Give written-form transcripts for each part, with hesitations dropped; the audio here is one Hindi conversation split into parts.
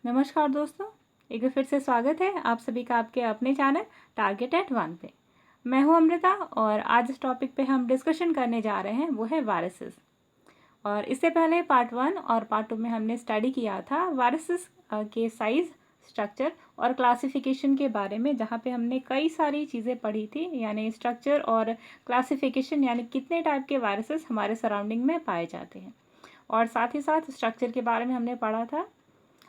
नमस्कार दोस्तों, एक बार फिर से स्वागत है आप सभी का आपके अपने चैनल टारगेट एट वन पे। मैं हूं अमृता और आज इस टॉपिक पे हम डिस्कशन करने जा रहे हैं वो है वायरसेस। और इससे पहले पार्ट 1 और पार्ट 2 में हमने स्टडी किया था वायरसेस के साइज, स्ट्रक्चर और क्लासिफिकेशन के बारे में, जहाँ पे हमने कई सारी चीज़ें पढ़ी थी, यानी स्ट्रक्चर और क्लासिफिकेशन, यानी कितने टाइप के वायरसेस हमारे सराउंडिंग में पाए जाते हैं। और साथ ही साथ स्ट्रक्चर के बारे में हमने पढ़ा था।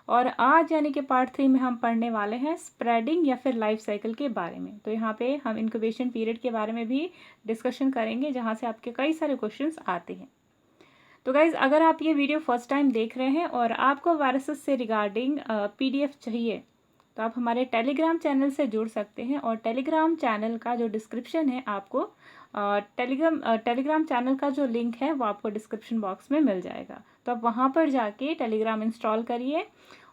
और आज यानी कि पार्ट 3 में हम पढ़ने वाले हैं स्प्रेडिंग या फिर लाइफ साइकिल के बारे में। तो यहाँ पे हम इंक्यूबेशन पीरियड के बारे में भी डिस्कशन करेंगे, जहाँ से आपके कई सारे क्वेश्चंस आते हैं। तो गाइज, अगर आप ये वीडियो फर्स्ट टाइम देख रहे हैं और आपको वायरसेस से रिगार्डिंग PDF चाहिए, तो आप हमारे टेलीग्राम चैनल से जुड़ सकते हैं। और टेलीग्राम चैनल का जो डिस्क्रिप्शन है, आपको टेलीग्राम चैनल का जो लिंक है वो आपको डिस्क्रिप्शन बॉक्स में मिल जाएगा। तो आप वहाँ पर जाके टेलीग्राम इंस्टॉल करिए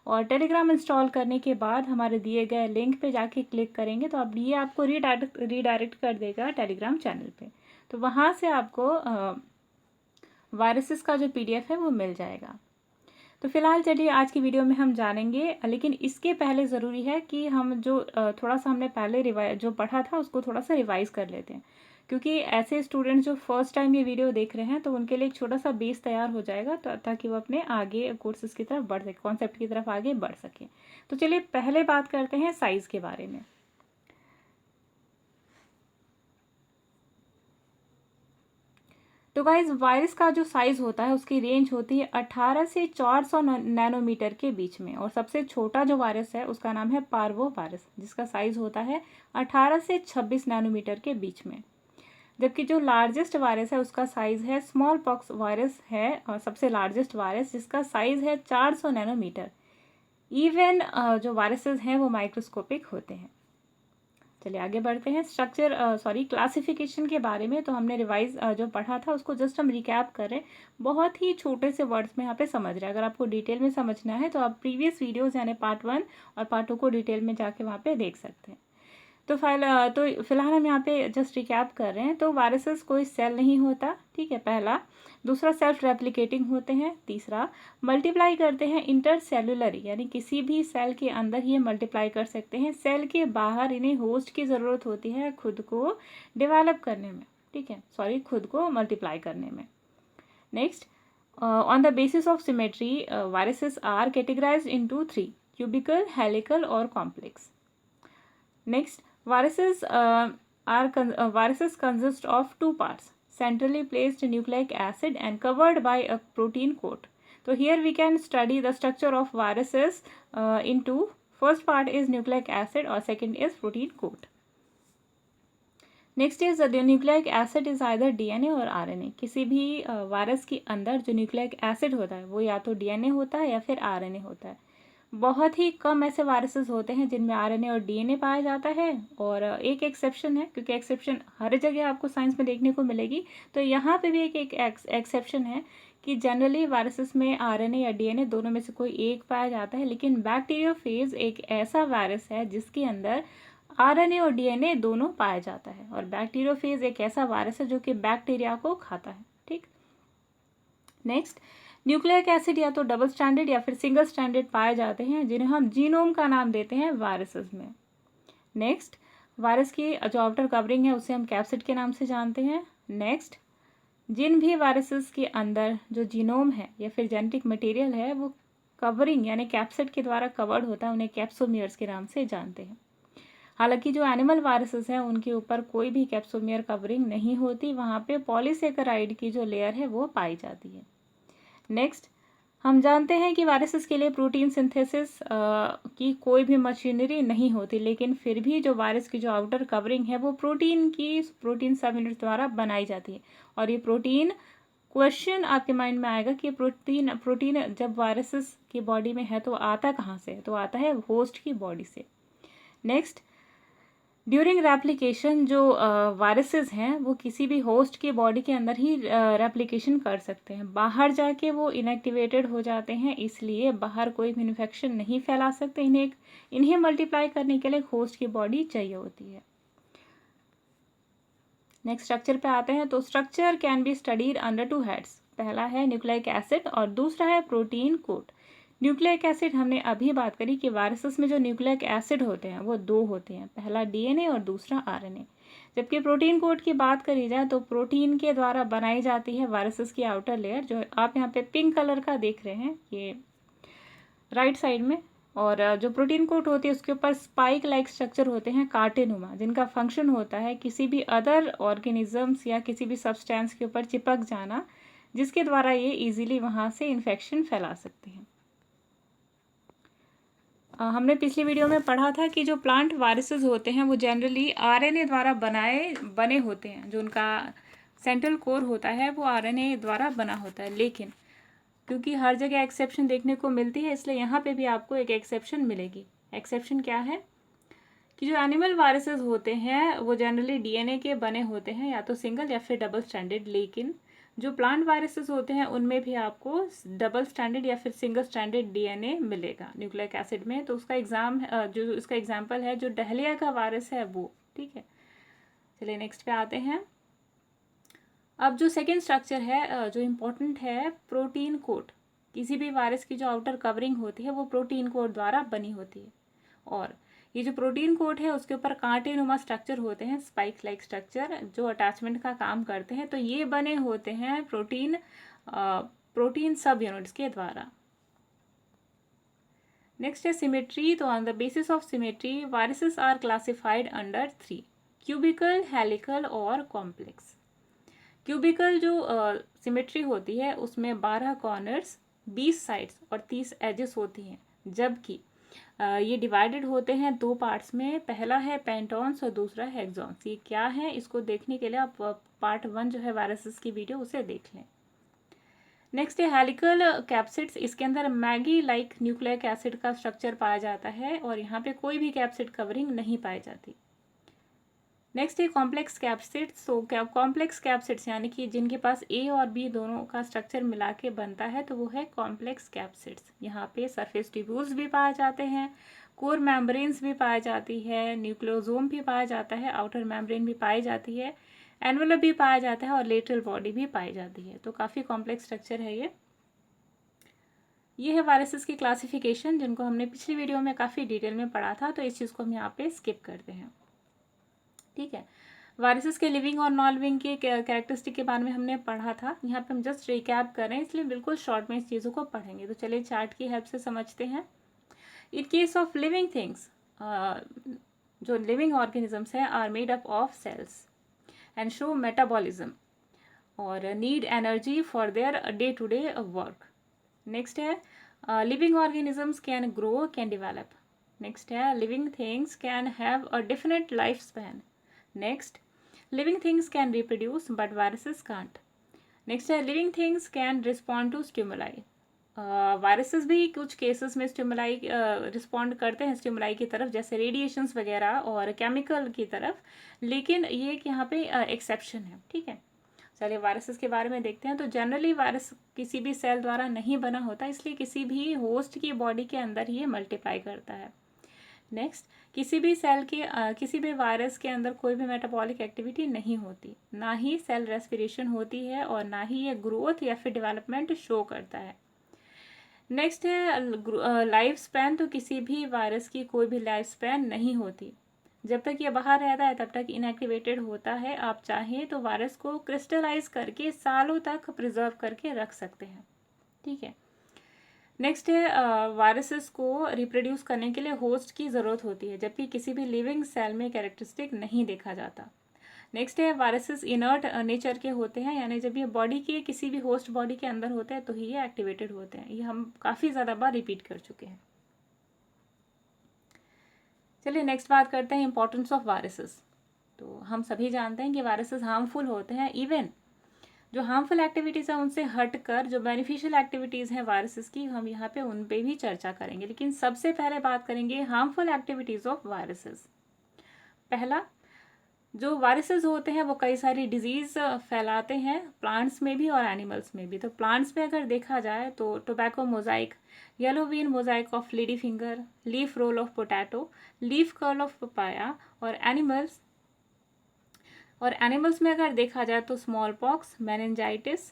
और टेलीग्राम इंस्टॉल करने के बाद हमारे दिए गए लिंक पे जाके क्लिक करेंगे तो अब ये आपको रीडायरेक्ट कर देगा टेलीग्राम चैनल पे। तो वहाँ से आपको वायरसेस का जो PDF है वो मिल जाएगा। तो फिलहाल चलिए आज की वीडियो में हम जानेंगे, लेकिन इसके पहले ज़रूरी है कि हम जो थोड़ा सा हमने पहले जो पढ़ा था उसको थोड़ा सा रिवाइज़ कर लेते हैं, क्योंकि ऐसे स्टूडेंट्स जो फर्स्ट टाइम ये वीडियो देख रहे हैं तो उनके लिए एक छोटा सा बेस तैयार हो जाएगा, तो ताकि वो अपने आगे कोर्सेज़ की तरफ बढ़ सके, कॉन्सेप्ट की तरफ आगे बढ़ सके। तो चलिए पहले बात करते हैं साइज़ के बारे में। तो गाइज, वायरस का जो साइज़ होता है उसकी रेंज होती है 18 से 400 नैनोमीटर के बीच में। और सबसे छोटा जो वायरस है उसका नाम है पार्वो वायरस, जिसका साइज़ होता है 18 से 26 नैनोमीटर के बीच में। जबकि जो लार्जेस्ट वायरस है उसका साइज़ है स्मॉल पॉक्स वायरस है, और सबसे लार्जेस्ट वायरस जिसका साइज़ है 400 नैनोमीटर। इवन जो वायरसेस हैं वो माइक्रोस्कोपिक होते हैं। चलिए आगे बढ़ते हैं क्लासिफिकेशन के बारे में। तो हमने रिवाइज जो पढ़ा था उसको जस्ट हम रिकैप करें, बहुत ही छोटे से वर्ड्स में यहाँ पे समझ रहे हैं। अगर आपको डिटेल में समझना है तो आप प्रीवियस वीडियोस यानी पार्ट 1 और पार्ट 2 को डिटेल में जाके वहाँ पे देख सकते हैं। तो फिलहाल हम यहाँ पे जस्ट रिकैप कर रहे हैं। तो वायरसेस कोई सेल नहीं होता, ठीक है, पहला। दूसरा, सेल्फ रेप्लिकेटिंग होते हैं। तीसरा, मल्टीप्लाई करते हैं इंटरसेलुलर, यानी किसी भी सेल के अंदर ये मल्टीप्लाई कर सकते हैं। सेल के बाहर इन्हें होस्ट की ज़रूरत होती है खुद को डेवलप करने में, ठीक है, खुद को मल्टीप्लाई करने में। Next, on the basis of symmetry viruses are categorised into 3: cubical, helical और complex. Next, viruses consist of two parts: centrally placed nucleic acid and covered by a protein coat. So here we can study the structure of viruses in two. First part is nucleic acid or second is protein coat. Next is the nucleic acid is either DNA और RNA। किसी भी वायरस के अंदर जो न्यूक्लिक एसिड होता है वो या तो DNA होता है या फिर RNA होता है। बहुत ही कम ऐसे वायरसेस होते हैं जिनमें RNA और DNA पाया जाता है, और एक एक्सेप्शन है, क्योंकि एक्सेप्शन हर जगह आपको साइंस में देखने को मिलेगी। तो यहाँ पे भी एक एक्सेप्शन है कि जनरली वायरसेस में RNA या DNA दोनों में से कोई एक पाया जाता है। लेकिन बैक्टीरियोफेज एक ऐसा वायरस है जिसके अंदर RNA और DNA दोनों पाया जाता है। और बैक्टीरियोफेज एक ऐसा वायरस है जो कि बैक्टीरिया को खाता है, ठीक। नेक्स्ट, न्यूक्लिक एसिड या तो डबल स्टैंडर्ड या फिर सिंगल स्टैंडर्ड पाए जाते हैं, जिन्हें हम जीनोम का नाम देते हैं वायरसेस में। नेक्स्ट, वायरस की जो आउटर कवरिंग है उसे हम कैप्सिड के नाम से जानते हैं। नेक्स्ट, जिन भी वायरसेस के अंदर जो जीनोम है या फिर जेनेटिक मटेरियल है वो कवरिंग यानी कैप्सिड के द्वारा कवर्ड होता है, उन्हें कैप्सोमियर्स के नाम से जानते हैं। हालांकि जो एनिमल वायरसेस हैं उनके ऊपर कोई भी कैप्सोमियर कवरिंग नहीं होती, वहाँ पे पॉलीसेकेराइड की जो लेयर है वो पाई जाती है। नेक्स्ट, हम जानते हैं कि वायरसेस के लिए प्रोटीन सिंथेसिस की कोई भी मशीनरी नहीं होती, लेकिन फिर भी जो वायरस की जो आउटर कवरिंग है वो प्रोटीन सब यूनिट द्वारा बनाई जाती है। और ये प्रोटीन, क्वेश्चन आपके माइंड में आएगा कि प्रोटीन जब वायरसेस की बॉडी में है तो आता कहाँ से? तो आता है होस्ट की बॉडी से। नेक्स्ट, ड्यूरिंग रेप्लिकेशन जो वायरसेस हैं वो किसी भी होस्ट की बॉडी के अंदर ही रेप्लिकेशन कर सकते हैं, बाहर जाके वो इनएक्टिवेटेड हो जाते हैं, इसलिए बाहर कोई भी इन्फेक्शन नहीं फैला सकते। इन्हें मल्टीप्लाई करने के लिए होस्ट की बॉडी चाहिए होती है। नेक्स्ट स्ट्रक्चर पे आते हैं। तो structure can be studied under 2 heads. पहला है न्यूक्लिक एसिड और दूसरा है प्रोटीन कोट। न्यूक्लिक एसिड हमने अभी बात करी कि वायरसेस में जो न्यूक्लिक एसिड होते हैं वो दो होते हैं, पहला डीएनए और दूसरा आरएनए। जबकि प्रोटीन कोड की बात करी जाए तो प्रोटीन के द्वारा बनाई जाती है वायरसेस की आउटर लेयर, जो आप यहाँ पे पिंक कलर का देख रहे हैं ये राइट साइड में। और जो प्रोटीन कोट होती है उसके ऊपर स्पाइक लाइक स्ट्रक्चर होते हैं कार्टेनुमा, जिनका फंक्शन होता है किसी भी अदर ऑर्गेनिजम्स या किसी भी सब्सटेंस के ऊपर चिपक जाना, जिसके द्वारा ये इजीली वहाँ से इन्फेक्शन फैला सकते हैं। हमने पिछली वीडियो में पढ़ा था कि जो प्लांट वायरसेस होते हैं वो जनरली आरएनए द्वारा बने होते हैं, जो उनका सेंट्रल कोर होता है वो आरएनए द्वारा बना होता है। लेकिन क्योंकि हर जगह एक्सेप्शन देखने को मिलती है, इसलिए यहाँ पे भी आपको एक एक्सेप्शन मिलेगी। एक्सेप्शन क्या है कि जो एनिमल वायरसेस होते हैं वो जनरली डीएनए के बने होते हैं, या तो सिंगल या फिर डबल स्ट्रैंडेड। लेकिन जो प्लांट वायरसेस होते हैं उनमें भी आपको डबल स्ट्रैंडेड या फिर सिंगल स्ट्रैंडेड डीएनए मिलेगा न्यूक्लिक एसिड में। तो उसका जो इसका एग्जाम्पल है जो डहलिया का वायरस है वो। ठीक है, चलिए नेक्स्ट पे आते हैं। अब जो सेकेंड स्ट्रक्चर है जो इम्पोर्टेंट है, प्रोटीन कोट। किसी भी वायरस की जो आउटर कवरिंग होती है वो प्रोटीन कोट द्वारा बनी होती है, और ये जो प्रोटीन कोट है उसके ऊपर कांटेनुमा स्ट्रक्चर होते हैं, स्पाइक लाइक स्ट्रक्चर, जो अटैचमेंट का काम करते हैं। तो ये बने होते हैं प्रोटीन सब यूनिट्स के द्वारा। नेक्स्ट है सिमेट्री। तो on the basis of symmetry viruses are classified under 3: cubical, helical और कॉम्प्लेक्स। क्यूबिकल जो सिमेट्री होती है उसमें 12 कॉर्नर्स, 20 साइड्स और 30 एजेस होती हैं, जबकि ये डिवाइडेड होते हैं दो पार्ट्स में। पहला है पेंटॉन्स और दूसरा है एक्सॉन्स। ये क्या है, इसको देखने के लिए आप पार्ट 1 जो है वायरसेस की वीडियो उसे देख लें। नेक्स्ट है हेलिकल कैप्सिड्स। इसके अंदर मैगी लाइक न्यूक्लिक एसिड का स्ट्रक्चर पाया जाता है और यहाँ पे कोई भी कैप्सिड कवरिंग नहीं पाई जाती। नेक्स्ट है कॉम्प्लेक्स कैप्सिड्स। तो कॉम्प्लेक्स कैप्सिड्स यानी कि जिनके पास ए और बी दोनों का स्ट्रक्चर मिला के बनता है, तो वो है कॉम्प्लेक्स कैप्सिड्स। यहाँ पे सरफेस ट्यूब्यूल्स भी पाए जाते हैं, कोर मेम्ब्रेन्स भी पाई जाती है, न्यूक्लियोसोम भी पाया जाता है, आउटर मेम्ब्रेन भी पाई जाती है, एनवेलप भी पाया जाता है और लेटरल बॉडी भी पाई जाती है। तो काफ़ी कॉम्प्लेक्स स्ट्रक्चर है ये है वायरसेस की क्लासिफिकेशन, जिनको हमने पिछली वीडियो में काफ़ी डिटेल में पढ़ा था, तो इस चीज़ को हम यहाँ पे स्किप करते हैं। ठीक है, वायरसेस के लिविंग और नॉन लिविंग के कैरेक्टरिस्टिक के बारे में हमने पढ़ा था। यहाँ पे हम जस्ट रिकैप कर रहे हैं, इसलिए बिल्कुल शॉर्ट में इस चीज़ों को पढ़ेंगे। तो चलिए चार्ट की हेल्प से समझते हैं। In case of living things, जो लिविंग ऑर्गेनिजम्स हैं are made up of cells and show metabolism और need energy for their day to day work. Next है living organisms can grow, can develop. Next है living things can have a definite life span. Next, living things can reproduce but viruses can't. Next है living things can respond to stimuli. Viruses भी कुछ केसेस में स्टिमुलाई रिस्पॉन्ड करते हैं स्टिमुलाई की तरफ, जैसे रेडिएशंस वगैरह और केमिकल की तरफ, लेकिन ये एक यहाँ पे एक्सेप्शन है। ठीक है, चलिए वायरसेस के बारे में देखते हैं। तो जनरली वायरस किसी भी सेल द्वारा नहीं बना होता, इसलिए किसी भी होस्ट की बॉडी के अंदर ही ये मल्टीप्लाई करता है। नेक्स्ट, किसी भी सेल के किसी भी वायरस के अंदर कोई भी मेटाबॉलिक एक्टिविटी नहीं होती, ना ही सेल रेस्पिरेशन होती है और ना ही ये ग्रोथ या फिर डेवलपमेंट शो करता है। नेक्स्ट है लाइफ स्पैन। तो किसी भी वायरस की कोई भी लाइफ स्पैन नहीं होती, जब तक ये बाहर रहता है तब तक इनएक्टिवेटेड होता है। आप चाहें तो वायरस को क्रिस्टलाइज करके सालों तक प्रिजर्व करके रख सकते हैं। ठीक है, नेक्स्ट है वायरसेस को रिप्रोड्यूस करने के लिए होस्ट की ज़रूरत होती है, जबकि किसी भी लिविंग सेल में कैरेक्टरिस्टिक नहीं देखा जाता। नेक्स्ट है वायरसेस इनर्ट नेचर के होते हैं, यानी जब ये बॉडी के किसी भी होस्ट बॉडी के अंदर होते हैं तो ही ये एक्टिवेटेड होते हैं। ये हम काफ़ी ज़्यादा बार रिपीट कर चुके हैं। चलिए नेक्स्ट बात करते हैं इंपॉर्टेंस ऑफ वायरसेस। तो हम सभी जानते हैं कि वायरसेस हार्मफुल होते हैं। इवन जो हार्मफुल एक्टिविटीज़ हैं उनसे हटकर जो बेनिफिशियल एक्टिविटीज़ हैं वायरसेस की, हम यहाँ पे उन पे भी चर्चा करेंगे। लेकिन सबसे पहले बात करेंगे हार्मफुल एक्टिविटीज़ ऑफ वायरसेस। पहला, जो वायरसेस होते हैं वो कई सारी डिजीज़ फैलाते हैं, प्लांट्स में भी और एनिमल्स में भी। तो प्लांट्स में अगर देखा जाए तो tobacco mosaic, yellow vein mosaic of lady finger, leaf roll of potato, leaf curl of papaya. और एनिमल्स में अगर देखा जाए तो small pox, meningitis,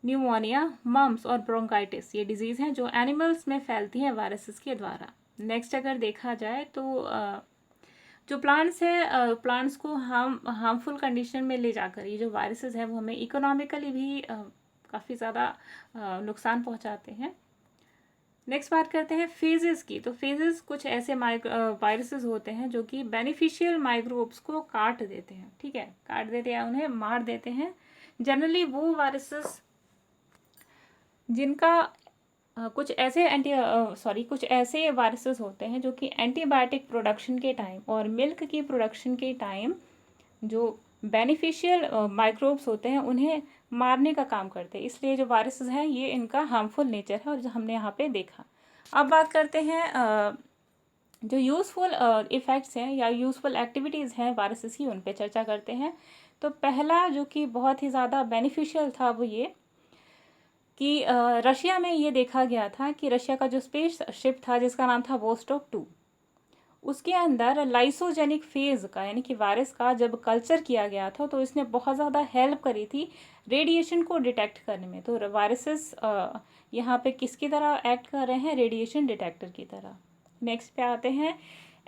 pneumonia, mumps और ब्रोंकाइटिस ये डिजीज़ हैं जो एनिमल्स में फैलती हैं वायरसेस के द्वारा। नेक्स्ट अगर देखा जाए तो जो प्लांट्स है, प्लांट्स को हार्मफुल कंडीशन में ले जाकर ये जो वायरसेस हैं वो हमें इकोनॉमिकली भी काफ़ी ज़्यादा नुकसान पहुंचाते हैं। नेक्स्ट बात करते हैं फेजेस की। तो फेजेस कुछ ऐसे वायरसेस होते हैं जो कि बेनिफिशियल माइक्रोब्स को काट देते हैं, ठीक है, काट देते हैं, उन्हें मार देते हैं। जनरली वो वायरसेस जिनका कुछ ऐसे वायरसेस होते हैं जो कि एंटीबायोटिक प्रोडक्शन के टाइम और मिल्क की प्रोडक्शन के टाइम जो बेनिफिशियल माइक्रोब्स होते हैं उन्हें मारने का काम करते हैं। इसलिए जो वायरसेस हैं ये इनका हार्मफुल नेचर है और जो हमने यहाँ पे देखा। अब बात करते हैं जो यूज़फुल इफ़ेक्ट्स हैं या यूज़फुल एक्टिविटीज़ हैं वायरसेस की, उन पे चर्चा करते हैं। तो पहला जो कि बहुत ही ज़्यादा बेनिफिशियल था वो ये कि रशिया में ये देखा गया था कि रशिया का जो स्पेस शिप था जिसका नाम था वोस्टॉक 2, उसके अंदर लाइसोजेनिक फेज़ का यानी कि वायरस का जब कल्चर किया गया था तो इसने बहुत ज़्यादा हेल्प करी थी रेडिएशन को डिटेक्ट करने में। तो वायरसेस यहाँ पे किसकी तरह एक्ट कर रहे हैं, रेडिएशन डिटेक्टर की तरह। नेक्स्ट पे आते हैं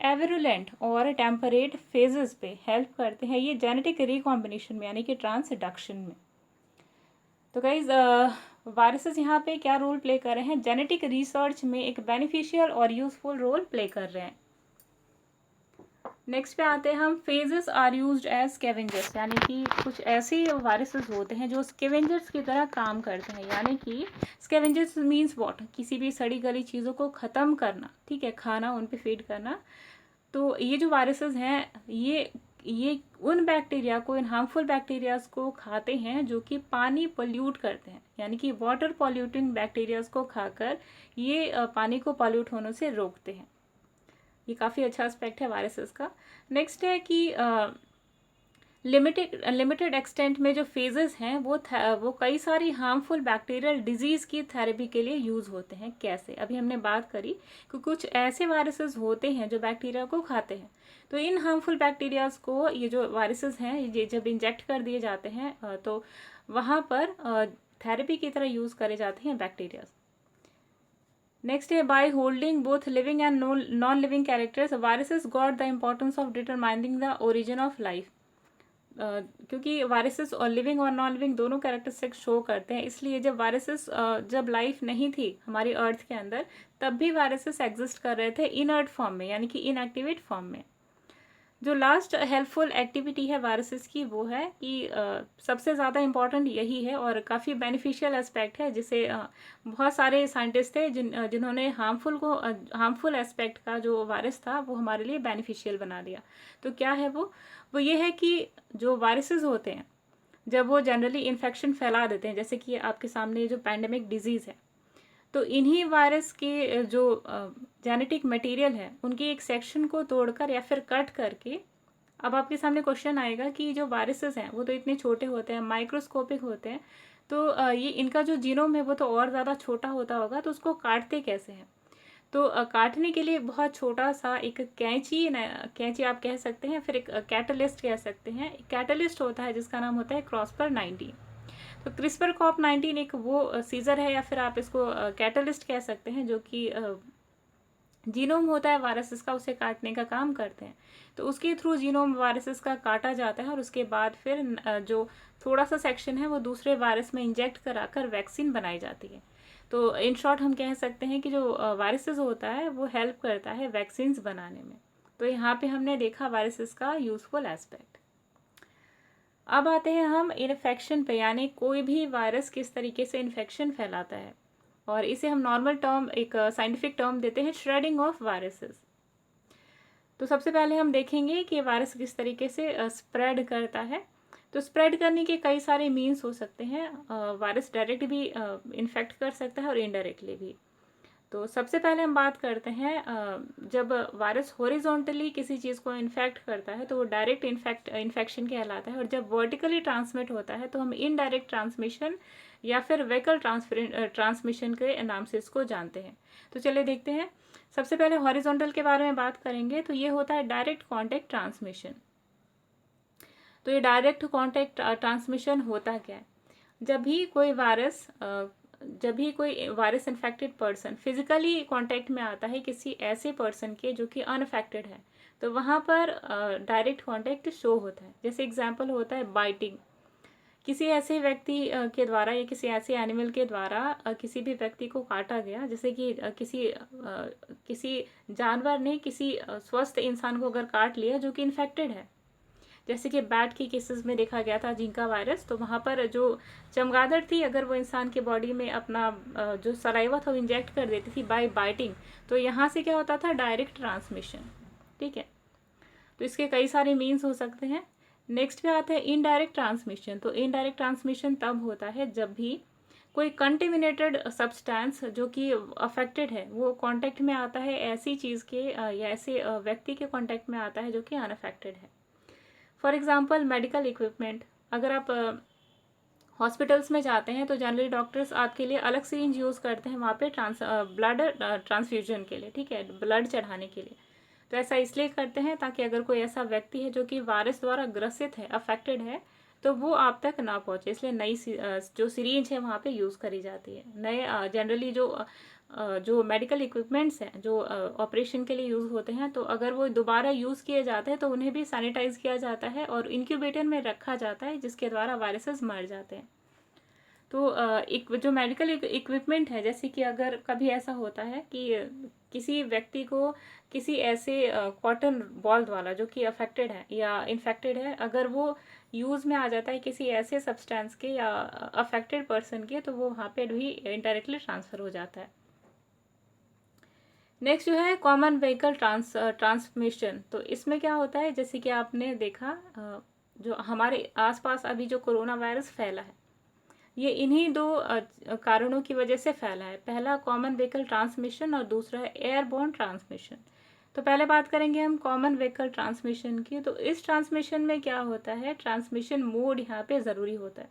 एविरुलेंट और टेम्परेट फेजेस पे हेल्प करते हैं ये जेनेटिक रिकॉम्बिनेशन में यानी कि ट्रांसडक्शन में। तो गाइज वायरसेस यहाँ पे क्या रोल प्ले कर रहे हैं, जेनेटिक रिसर्च में एक बेनिफिशियल और यूजफुल रोल प्ले कर रहे हैं। नेक्स्ट पे आते हैं हम, phages are used as scavengers, यानी कि कुछ ऐसे वायरसेस होते हैं जो स्कैवेंजर्स की तरह काम करते हैं। यानी कि स्कैवेंजर्स मीन्स व्हाट, किसी भी सड़ी गली चीज़ों को ख़त्म करना, ठीक है, खाना, उन पे फीड करना। तो ये जो वायरसेस हैं ये उन बैक्टीरिया को, इन हार्मफुल बैक्टीरियाज को खाते हैं जो कि पानी पोल्यूट करते हैं, यानी कि वाटर पॉल्यूटिंग बैक्टीरियाज को खाकर ये पानी को पॉल्यूट होने से रोकते हैं। ये काफ़ी अच्छा एस्पेक्ट है वायरसेस का। नेक्स्ट है कि लिमिटेड एक्सटेंट में जो फेजेस हैं वो कई सारी हार्मफुल बैक्टीरियल डिजीज़ की थेरेपी के लिए यूज़ होते हैं। कैसे, अभी हमने बात करी कि कुछ ऐसे वायरसेस होते हैं जो बैक्टीरिया को खाते हैं। तो इन हार्मफुल बैक्टीरियाज को ये जो वायरसेस हैं ये जब इंजेक्ट कर दिए जाते हैं तो वहाँ पर थेरेपी की तरह यूज़ करे जाते हैं बैक्टीरियाज। नेक्स्ट है, by holding both living and non living characters viruses got the importance of determining the origin of life. क्योंकि वायरसेस और लिविंग और नॉन लिविंग दोनों कैरेक्टरिस्टिक्स शो करते हैं, इसलिए जब वायरसेस जब लाइफ नहीं थी हमारी अर्थ के अंदर तब भी वायरसेस एग्जिस्ट कर रहे थे इनर्ट फॉर्म में, यानी कि इनएक्टिवेट फॉर्म में। जो लास्ट हेल्पफुल एक्टिविटी है वायरसेस की वो है कि सबसे ज़्यादा इम्पॉर्टेंट यही है और काफ़ी बेनिफिशियल एस्पेक्ट है, जिसे बहुत सारे साइंटिस्ट थे जिन्होंने हार्मफुल एस्पेक्ट का जो वायरस था वो हमारे लिए बेनिफिशियल बना दिया। तो क्या है वो ये है कि जो वायरसेस होते हैं जब वो जनरली इन्फेक्शन फैला देते हैं, जैसे कि आपके सामने जो पैंडेमिक डिजीज़ है, तो इन्हीं वायरस के जो जेनेटिक मटेरियल है उनके एक सेक्शन को तोड़कर या फिर कट करके, अब आपके सामने क्वेश्चन आएगा कि जो वायरसेस हैं वो तो इतने छोटे होते हैं, माइक्रोस्कोपिक होते हैं, तो ये इनका जो जीनोम है वो तो और ज़्यादा छोटा होता होगा, तो उसको काटते कैसे हैं। तो काटने के लिए बहुत छोटा सा एक कैंची आप कह सकते हैं, फिर एक कैटलिस्ट कह सकते हैं। कैटलिस्ट होता है जिसका नाम होता है CRISPR-19। तो CRISPR-Cas9 एक वो सीजर है या फिर आप इसको कैटलिस्ट कह सकते हैं जो कि जीनोम होता है वायरसेस का, उसे काटने का काम करते हैं। तो उसके थ्रू जीनोम वायरसेस का काटा जाता है और उसके बाद फिर जो थोड़ा सा सेक्शन है वो दूसरे वायरस में इंजेक्ट कराकर वैक्सीन बनाई जाती है। तो इन शॉर्ट हम कह सकते हैं कि जो वायरसेस होता है वो हेल्प करता है वैक्सीन्स बनाने में। तो यहाँ पे हमने देखा वायरसेस का यूजफुल एस्पेक्ट। अब आते हैं हम इन्फेक्शन पे, यानी कोई भी वायरस किस तरीके से इन्फेक्शन फैलाता है, और इसे हम नॉर्मल टर्म, एक साइंटिफिक टर्म देते हैं, श्रेडिंग ऑफ वायरसेस। तो सबसे पहले हम देखेंगे कि वायरस किस तरीके से स्प्रेड करता है। तो स्प्रेड करने के कई सारे मीन्स हो सकते हैं। वायरस डायरेक्ट भी इन्फेक्ट कर सकता है और इनडायरेक्टली भी। तो सबसे पहले हम बात करते हैं जब वायरस हॉरिजॉन्टली किसी चीज़ को इन्फेक्ट करता है तो वो डायरेक्ट इन्फेक्शन कहलाता है, और जब वर्टिकली ट्रांसमिट होता है तो हम इनडायरेक्ट ट्रांसमिशन या फिर वेहिकल ट्रांसमिशन के नाम से इसको जानते हैं। तो चलिए देखते हैं। सबसे पहले हॉरिजॉन्टल के बारे में बात करेंगे तो ये होता है डायरेक्ट कॉन्टैक्ट ट्रांसमिशन। तो ये डायरेक्ट कॉन्टैक्ट ट्रांसमिशन होता क्या है? जब भी कोई virus infected person physically contact में आता है किसी ऐसे पर्सन के जो कि अनअफेक्टेड है, तो वहाँ पर डायरेक्ट कांटेक्ट शो होता है। जैसे एग्जांपल होता है बाइटिंग, किसी ऐसे व्यक्ति के द्वारा या किसी ऐसे एनिमल के द्वारा किसी भी व्यक्ति को काटा गया, जैसे कि किसी जानवर ने किसी स्वस्थ इंसान को अगर काट लिया जो कि इन्फेक्टेड है, जैसे कि बैट के केसेस में देखा गया था जिंका वायरस, तो वहाँ पर जो चमगादड़ थी अगर वो इंसान के बॉडी में अपना जो सलाइवा था वो इंजेक्ट कर देती थी बाय बाइटिंग, तो यहाँ से क्या होता था, डायरेक्ट ट्रांसमिशन। ठीक है, तो इसके कई सारे मीन्स हो सकते हैं। नेक्स्ट पे आता है इनडायरेक्ट ट्रांसमिशन। तो इनडायरेक्ट ट्रांसमिशन तब होता है जब भी कोई कंटेमिनेटेड सब्सटेंस जो कि अफेक्टेड है वो कांटेक्ट में आता है ऐसी चीज़ के या ऐसे व्यक्ति के कांटेक्ट में आता है जो कि अनअफेक्टेड है। फॉर एग्जांपल मेडिकल इक्विपमेंट, अगर आप हॉस्पिटल्स में जाते हैं तो जनरली डॉक्टर्स आपके लिए अलग सिरिंज यूज़ करते हैं वहाँ पे ब्लड ट्रांसफ्यूजन के लिए, ठीक है, ब्लड चढ़ाने के लिए। तो ऐसा इसलिए करते हैं ताकि अगर कोई ऐसा व्यक्ति है जो कि वायरस द्वारा ग्रसित है, अफेक्टेड है, तो वो आप तक ना पहुँचे, इसलिए नई जो सिरिंज है वहाँ पे यूज़ करी जाती है। नए जनरली जो मेडिकल इक्विपमेंट्स हैं जो ऑपरेशन के लिए यूज़ होते हैं, तो अगर वो दोबारा यूज़ किए जाते हैं तो उन्हें भी सैनिटाइज किया जाता है और इंक्यूबेटर में रखा जाता है, जिसके द्वारा वायरसेस मर जाते हैं। तो एक जो मेडिकल इक्विपमेंट है, जैसे कि अगर कभी ऐसा होता है कि किसी व्यक्ति को किसी ऐसे कॉटन बॉल द्वारा जो कि अफेक्टेड है या इन्फेक्टेड है, अगर वो यूज़ में आ जाता है किसी ऐसे सब्सटेंस के या अफेक्टेड पर्सन के, तो वो वहाँ पे भी इनडायरेक्टली ट्रांसफ़र हो जाता है। नेक्स्ट जो है कॉमन व्हीकल ट्रांसमिशन। तो इसमें क्या होता है, जैसे कि आपने देखा जो हमारे आसपास अभी जो कोरोना वायरस फैला है, ये इन्हीं दो कारणों की वजह से फैला है। पहला कॉमन व्हीकल ट्रांसमिशन और दूसरा है एयरबोर्न ट्रांसमिशन। तो पहले बात करेंगे हम कॉमन व्हीकल ट्रांसमिशन की। तो इस ट्रांसमिशन में क्या होता है, ट्रांसमिशन मोड यहाँ पे ज़रूरी होता है।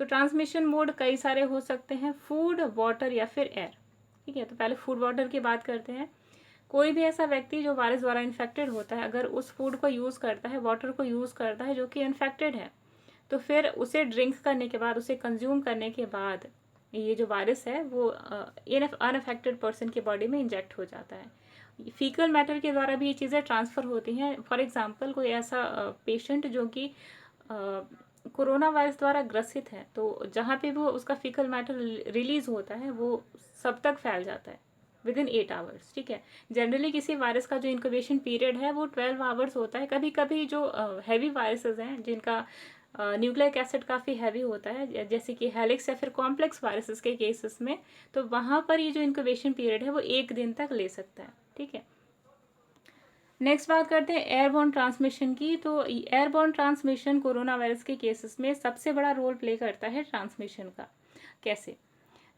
तो ट्रांसमिशन मोड कई सारे हो सकते हैं, फूड, वाटर या फिर एयर। ठीक है, तो पहले फूड वाटर की बात करते हैं। कोई भी ऐसा व्यक्ति जो वायरस द्वारा इन्फेक्टेड होता है, अगर उस फूड को यूज़ करता है, वाटर को यूज़ करता है जो कि इन्फेक्टेड है, तो फिर उसे ड्रिंक करने के बाद, उसे कंज्यूम करने के बाद ये जो वायरस है वो अनअफेक्टेड पर्सन की बॉडी में इंजेक्ट हो जाता है। फीकल मैटर के द्वारा भी ये चीज़ें ट्रांसफ़र होती हैं। फॉर एग्जांपल कोई ऐसा पेशेंट जो कि कोरोना वायरस द्वारा ग्रसित है, तो जहाँ पे वो उसका फीकल मैटर रिलीज़ होता है वो सब तक फैल जाता है विद इन 8 आवर्स। ठीक है, जनरली किसी वायरस का जो इंक्यूबेशन पीरियड है वो 12 आवर्स होता है। कभी कभी जो हैवी वायरसेस हैं जिनका न्यूक्लिक एसिड काफ़ी हैवी होता है, जैसे कि हेलिक्स या फिर कॉम्प्लेक्स वायरसेस के केसेस में, तो वहाँ पर ये जो इंक्यूबेशन पीरियड है वो 1 दिन तक ले सकता है। ठीक है, नेक्स्ट बात करते हैं एयरबोर्न ट्रांसमिशन की। तो एयरबोर्न ट्रांसमिशन कोरोना वायरस के केसेस में सबसे बड़ा रोल प्ले करता है ट्रांसमिशन का। कैसे,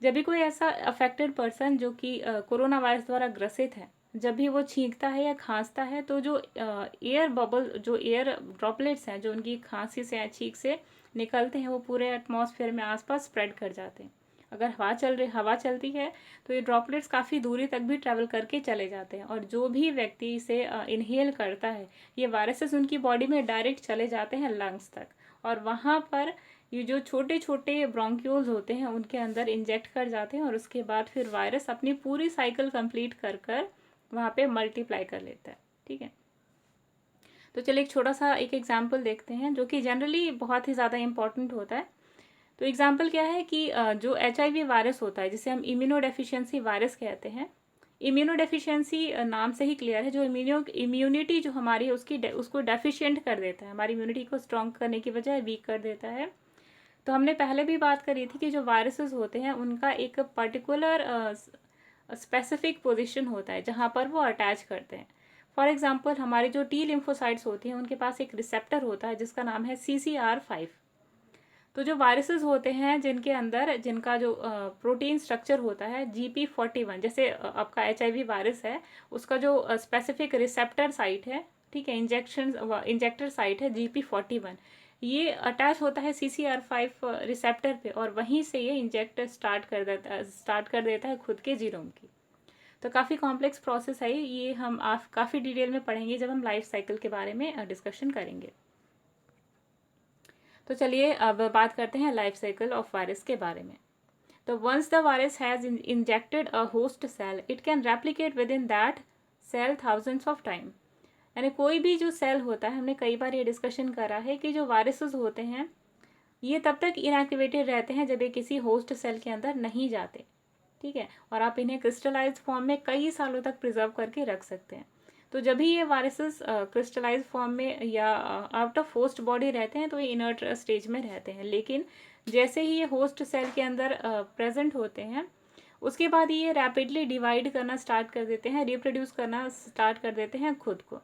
जब भी कोई ऐसा अफेक्टेड पर्सन जो कि कोरोना वायरस द्वारा ग्रसित है, जब भी वो छींकता है या खांसता है, तो जो एयर बबल, जो एयर ड्रॉपलेट्स हैं जो उनकी खांसी से या छींक से निकलते हैं, वो पूरे एटमॉस्फेयर में आसपास स्प्रेड कर जाते हैं। अगर हवा चलती है तो ये ड्रॉपलेट्स काफ़ी दूरी तक भी ट्रैवल करके चले जाते हैं, और जो भी व्यक्ति इसे इनहेल करता है, ये वायरसेस उनकी बॉडी में डायरेक्ट चले जाते हैं लंग्स तक, और वहाँ पर ये जो छोटे छोटे ब्रोंक्यूल्स होते हैं उनके अंदर इंजेक्ट कर जाते हैं, और उसके बाद फिर वायरस अपनी पूरी साइकिल कंप्लीट कर कर वहाँ पे मल्टीप्लाई कर लेता है। ठीक है, तो चलिए एक छोटा सा एक एग्जाम्पल देखते हैं जो कि जनरली बहुत ही ज़्यादा इंपॉर्टेंट होता है। तो एग्जाम्पल क्या है कि जो HIV वायरस होता है, जिसे हम इम्यूनोडेफिशिएंसी वायरस कहते हैं। इम्यूनोडेफिशिएंसी नाम से ही क्लियर है, जो इम्यूनिटी जो हमारी है उसको डेफिशिएंट कर देता है, हमारी इम्यूनिटी को स्ट्रॉन्ग करने की बजाय वीक कर देता है। तो हमने पहले भी बात करी थी कि जो वायरसेस होते हैं उनका एक पर्टिकुलर स्पेसिफिक पोजीशन होता है जहाँ पर वो अटैच करते हैं। फॉर एग्जांपल हमारी जो टी लिम्फोसाइट्स होती हैं उनके पास एक रिसेप्टर होता है जिसका नाम है CCR5। तो जो वायरसेस होते हैं जिनके अंदर जिनका जो प्रोटीन स्ट्रक्चर होता है GP41, जैसे आपका HIV वायरस है, उसका जो स्पेसिफिक रिसेप्टर साइट है, ठीक है, इंजेक्टर साइट है GP41, ये अटैच होता है CCR5 रिसेप्टर पे, और वहीं से ये इंजेक्ट स्टार्ट कर देता है खुद के जीनोम की। तो काफ़ी कॉम्प्लेक्स प्रोसेस है ये, हम काफ़ी डिटेल में पढ़ेंगे जब हम लाइफ साइकिल के बारे में डिस्कशन करेंगे। तो चलिए अब बात करते हैं लाइफ साइकिल ऑफ वायरस के बारे में। तो once the virus has injected a host cell, it can replicate within that cell thousands of time. यानी कोई भी जो सेल होता है, हमने कई बार ये डिस्कशन करा है कि जो वायरसेस होते हैं ये तब तक इनएक्टिवेटेड रहते हैं जब ये किसी होस्ट सेल के अंदर नहीं जाते, ठीक है, और आप इन्हें क्रिस्टलाइज्ड फॉर्म में कई सालों तक प्रिजर्व करके रख सकते हैं। तो जब भी ये वायरसेस क्रिस्टलाइज फॉर्म में या आउट ऑफ होस्ट बॉडी रहते हैं तो ये इनर्ट स्टेज में रहते हैं, लेकिन जैसे ही ये होस्ट सेल के अंदर प्रेजेंट होते हैं उसके बाद ये रैपिडली डिवाइड करना स्टार्ट कर देते हैं, रिप्रोड्यूस करना स्टार्ट कर देते हैं खुद को।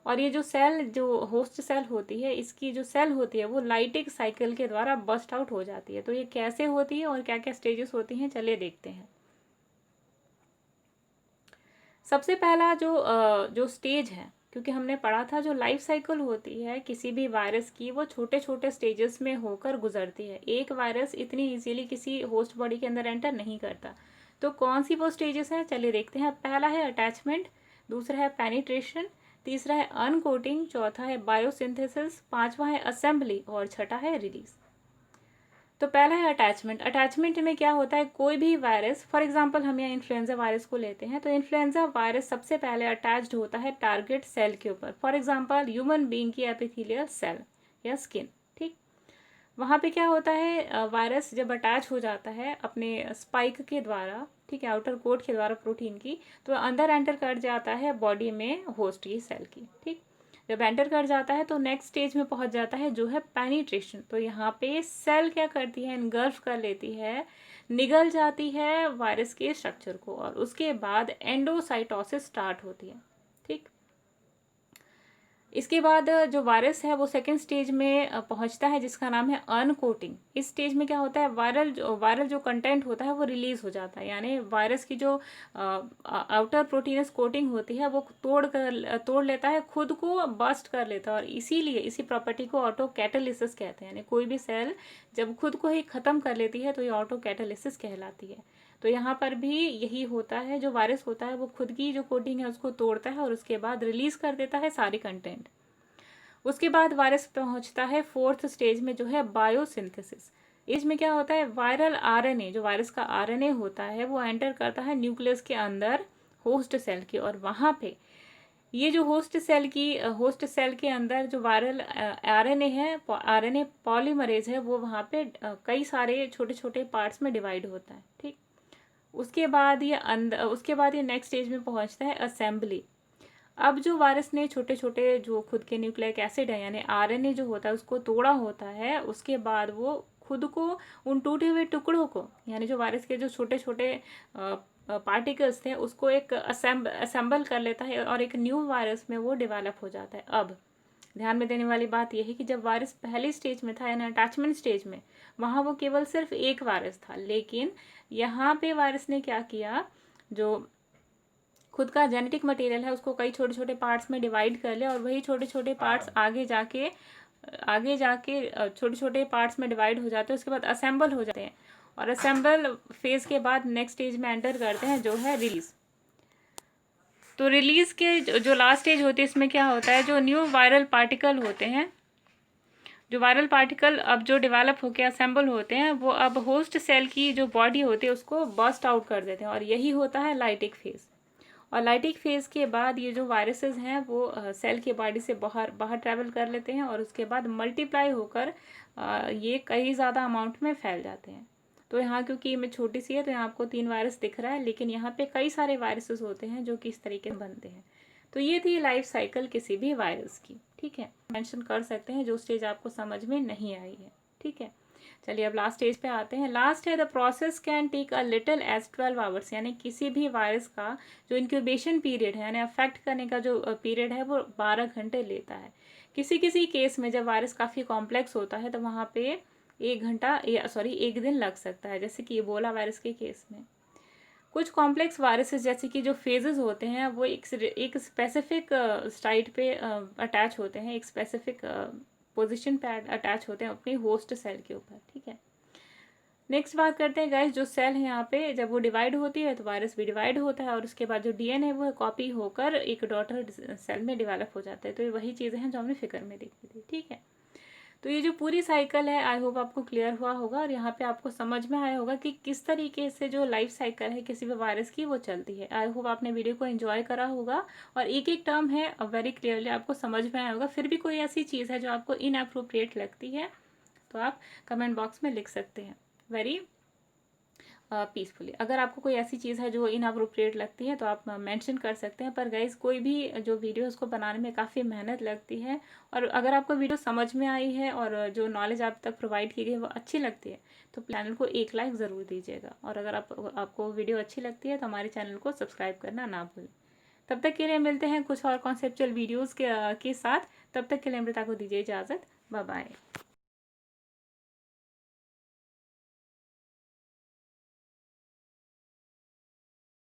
और ये जो सेल, जो होस्ट सेल होती है, इसकी जो सेल होती है वो लाइटिक साइकिल के द्वारा बस्ट आउट हो जाती है। तो ये कैसे होती है और क्या क्या स्टेजेस होती हैं, चलिए देखते हैं। सबसे पहला जो स्टेज है, क्योंकि हमने पढ़ा था जो लाइफ साइकिल होती है किसी भी वायरस की, वो छोटे छोटे स्टेजेस में होकर गुजरती है। एक वायरस इतनी इजीली किसी होस्ट बॉडी के अंदर एंटर नहीं करता। तो कौन सी वो स्टेजेस हैं, चलिए देखते हैं। पहला है अटैचमेंट, दूसरा है पेनिट्रेशन, तीसरा है अनकोटिंग, चौथा है बायोसिंथेसिस, पांचवा है असेंबली और छठा है रिलीज। तो पहला है अटैचमेंट। अटैचमेंट में क्या होता है, कोई भी वायरस, फॉर एग्जांपल हम यहाँ इन्फ्लुएंजा वायरस को लेते हैं, तो इन्फ्लुएंजा वायरस सबसे पहले अटैच्ड होता है टारगेट सेल के ऊपर, फॉर एग्जांपल ह्यूमन बीइंग की एपिथेलियल सेल या स्किन, ठीक। वहाँ पे क्या होता है, वायरस जब अटैच हो जाता है अपने स्पाइक के द्वारा, ठीक है, आउटर कोट के द्वारा प्रोटीन की, तो अंदर एंटर कर जाता है बॉडी में होस्ट की सेल की, ठीक। जब एंटर कर जाता है तो नेक्स्ट स्टेज में पहुंच जाता है जो है पेनिट्रेशन। तो यहाँ पे सेल क्या करती है, इनगल्फ कर लेती है, निगल जाती है वायरस के स्ट्रक्चर को, और उसके बाद एंडोसाइटोसिस स्टार्ट होती है, ठीक। इसके बाद जो वायरस है वो सेकेंड स्टेज में पहुंचता है जिसका नाम है अनकोटिंग। इस स्टेज में क्या होता है, वायरल जो कंटेंट होता है वो रिलीज हो जाता है, यानी वायरस की जो आउटर प्रोटीनस कोटिंग होती है वो तोड़ लेता है, खुद को बस्ट कर लेता है, और इसीलिए इसी प्रॉपर्टी को ऑटो कैटालिसिस कहते हैं। यानी कोई भी सेल जब खुद को ही खत्म कर लेती है तो ये ऑटो कैटालिसिस कहलाती है। तो यहाँ पर भी यही होता है, जो वायरस होता है वो खुद की जो कोटिंग है उसको तोड़ता है और उसके बाद रिलीज कर देता है सारी कंटेंट। उसके बाद वायरस पहुंचता है फोर्थ स्टेज में जो है बायोसिंथेसिस। इसमें क्या होता है, वायरल आरएनए, जो वायरस का आरएनए होता है वो एंटर करता है न्यूक्लियस के अंदर होस्ट सेल की, और वहाँ पे ये जो होस्ट सेल के अंदर जो वायरल आरएनए है, आरएनए पॉलीमरेज है, वो वहाँ पे कई सारे छोटे छोटे पार्ट्स में डिवाइड होता है, ठीक। उसके बाद ये नेक्स्ट स्टेज में पहुंचता है असेंबली। अब जो वायरस ने छोटे छोटे जो खुद के न्यूक्लिक एसिड है यानी आरएनए जो होता है उसको तोड़ा होता है, उसके बाद वो खुद को उन टूटे हुए टुकड़ों को, यानी जो वायरस के जो छोटे छोटे पार्टिकल्स थे उसको एक असेंबल कर लेता है और एक न्यू वायरस में वो डेवलप हो जाता है। अब ध्यान में देने वाली बात यह है कि जब वायरस पहली स्टेज में था यानी अटैचमेंट स्टेज में, वहाँ वो केवल सिर्फ एक वायरस था, लेकिन यहाँ पे वायरस ने क्या किया, जो खुद का जेनेटिक मटेरियल है उसको कई छोटे छोटे पार्ट्स में डिवाइड कर लिया, और वही छोटे छोटे पार्ट्स आगे जाके छोटे छोटे पार्ट्स में डिवाइड हो जाते हैं, उसके बाद असेंबल हो जाते हैं, और असेंबल फेज के बाद नेक्स्ट स्टेज में एंटर करते हैं जो है रिलीज। तो रिलीज के जो लास्ट स्टेज होती है इसमें क्या होता है, जो न्यू वायरल पार्टिकल होते हैं, जो वायरल पार्टिकल अब जो डेवलप होकर असेंबल होते हैं वो अब होस्ट सेल की जो बॉडी होती है उसको बस्ट आउट कर देते हैं, और यही होता है लाइटिक फेज। और लाइटिक फेज के बाद ये जो वायरसेस हैं वो सेल की बॉडी से बाहर ट्रैवल कर लेते हैं, और उसके बाद मल्टीप्लाई होकर ये कई ज़्यादा अमाउंट में फैल जाते हैं। तो यहाँ क्योंकि इमेज छोटी सी है तो यहाँ आपको 3 वायरस दिख रहा है, लेकिन यहाँ पे कई सारे वायरसेस होते हैं जो कि इस तरीके से बनते हैं। तो ये थी लाइफ साइकिल किसी भी वायरस की, ठीक है। मेंशन कर सकते हैं जो स्टेज आपको समझ में नहीं आई है, ठीक है। चलिए अब लास्ट स्टेज पे आते हैं। लास्ट है the process can take a little as 12 hours, यानी किसी भी वायरस का जो इंक्यूबेशन पीरियड है यानी अफेक्ट करने का जो पीरियड है वो 12 घंटे लेता है। किसी किसी केस में जब वायरस काफ़ी कॉम्प्लेक्स होता है तो वहाँ पे 1 दिन लग सकता है, जैसे कि इबोला वायरस के केस में। कुछ कॉम्प्लेक्स वायरसेस जैसे कि जो फेजेस होते हैं वो एक स्पेसिफिक साइट पे अटैच होते हैं, एक स्पेसिफिक पोजीशन पे अटैच होते हैं अपनी होस्ट सेल के ऊपर, ठीक है। नेक्स्ट बात करते हैं गाइस, जो सेल है यहाँ पे जब वो डिवाइड होती है तो वायरस भी डिवाइड होता है, और उसके बाद जो डीएनए है वो कॉपी होकर एक डॉटर सेल में डेवलप हो जाता है। तो ये वही चीज़ें हैं जो हमने फिगर में देखी थी, ठीक है। तो ये जो पूरी साइकिल है, आई होप आपको क्लियर हुआ होगा और यहाँ पे आपको समझ में आया होगा कि किस तरीके से जो लाइफ साइकिल है किसी भी वायरस की वो चलती है। आई होप आपने वीडियो को एंजॉय करा होगा और एक एक टर्म है वेरी क्लियरली आपको समझ में आया होगा। फिर भी कोई ऐसी चीज़ है जो आपको इनअप्रोप्रिएट लगती है तो आप कमेंट बॉक्स में लिख सकते हैं वेरी पीसफुली। अगर आपको कोई ऐसी चीज़ है जो इनअप्रोप्रिएट लगती है तो आप मेंशन कर सकते हैं। पर गाइज कोई भी जो वीडियो उसको बनाने में काफ़ी मेहनत लगती है और अगर आपको वीडियो समझ में आई है और जो नॉलेज आप तक प्रोवाइड की गई है वो अच्छी लगती है तो चैनल को एक लाइक ज़रूर दीजिएगा। और अगर आपको वीडियो अच्छी लगती है तो हमारे चैनल को सब्सक्राइब करना ना भूलें। तब तक के लिए मिलते हैं कुछ और कॉन्सेप्चुअल वीडियोज़ के साथ। तब तक के लिए अमृता को दीजिए इजाज़त। Bye bye.